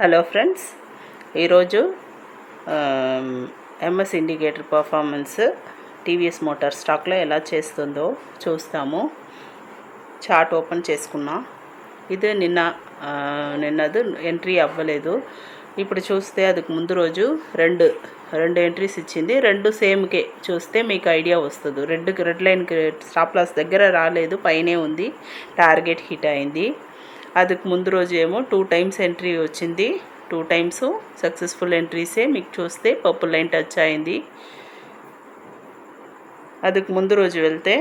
Hello friends, ఈరోజు MS indicator performance TVS motor స్టాక్లో ఎలా చేస్తుందో చూస్తాము. చార్ట్ ఓపెన్ చేసుకున్నా. ఇది నిన్నది ఎంట్రీ అవ్వలేదు. ఇప్పుడు చూస్తే அதுக்கு ముందు రోజు రెండు ఎంట్రీస్ ఇచ్చింది. రెండు సేమ్కే చూస్తే మీకు ఐడియా వస్తుంది. రెడ్ లైన్కి స్టాప్ లాస్ దగ్గర రాలేదు, పైనే ఉంది. టార్గెట్ హిట్ అయింది. அதுக்கு ముందు రోజు ఏమో 2 టైమ్స్ ఎంట్రీ వచ్చింది. 2 టైమ్స్ సక్సెస్ఫుల్ ఎంట్రీసే మీకు చూస్తే పర్పుల్ లైన్ టచ్ అయింది. அதுக்கு ముందు రోజు వెళ్తే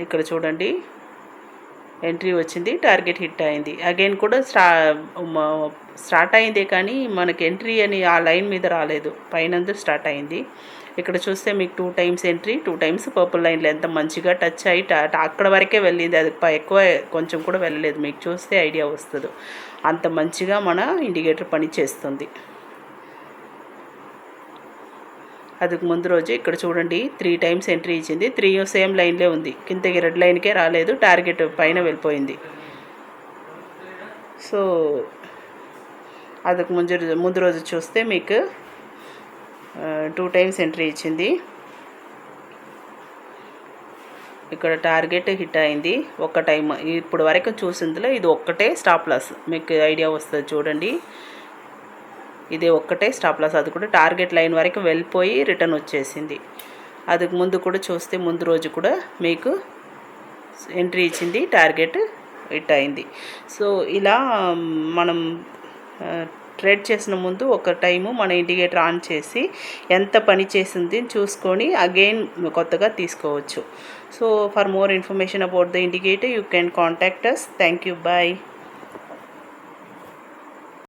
ఇక్కడ చూడండి, ఎంట్రీ వచ్చింది, టార్గెట్ హిట్ అయింది. అగైన్ కూడా స్టార్ట్ అయిందే కానీ మనకి ఎంట్రీ అని ఆ లైన్ మీద రాలేదు, పైనందు స్టార్ట్ అయింది. ఇక్కడ చూస్తే మీకు 2 టైమ్స్ ఎంట్రీ, 2 టైమ్స్ పర్పుల్ లైన్లో ఎంత మంచిగా టచ్ అయ్యి అక్కడ వరకే వెళ్ళింది. అది ఎక్కువ కొంచెం కూడా వెళ్ళలేదు. మీకు చూస్తే ఐడియా వస్తుంది, అంత మంచిగా మన ఇండికేటర్ పని చేస్తుంది. அதுக்கு ముందు రోజు ఇక్కడ చూడండి 3 టైమ్స్ ఎంట్రీ ఇచ్చింది. 3 సేమ్ లైన్లే ఉంది, కిందకి రెడ్ లైన్కే రాలేదు, టార్గెట్ పైన వెళ్ళిపోయింది. సో அதுக்கு ముందు రోజు చూస్తే మీకు 2 టైమ్స్ ఎంట్రీ ఇచ్చింది. ఇక్కడ టార్గెట్ హిట్ అయింది ఒక టైం. ఇప్పుడు వరకు చూసిందిలో ఇది ఒక్కటే స్టాప్ లాస్, మీకు ఐడియా వస్తుంది చూడండి. ఇదే ఒక్కటే స్టాప్ లాస్, అది కూడా టార్గెట్ లైన్ వరకు వెళ్ళిపోయి రిటర్న్ వచ్చేసింది. அதுக்கு ముందు కూడా చూస్తే ముందు రోజు కూడా మీకు ఎంట్రీ ఇచ్చింది, టార్గెట్ హిట్ అయింది. సో ఇలా మనం ట్రేడ్ చేసిన ముందు ఒక టైము మన ఇండికేటర్ ఆన్ చేసి ఎంత పని చేసింది చూసుకొని అగైన్ కొత్తగా తీసుకోవచ్చు. So for more information about the indicator you can contact us. Thank you. Bye.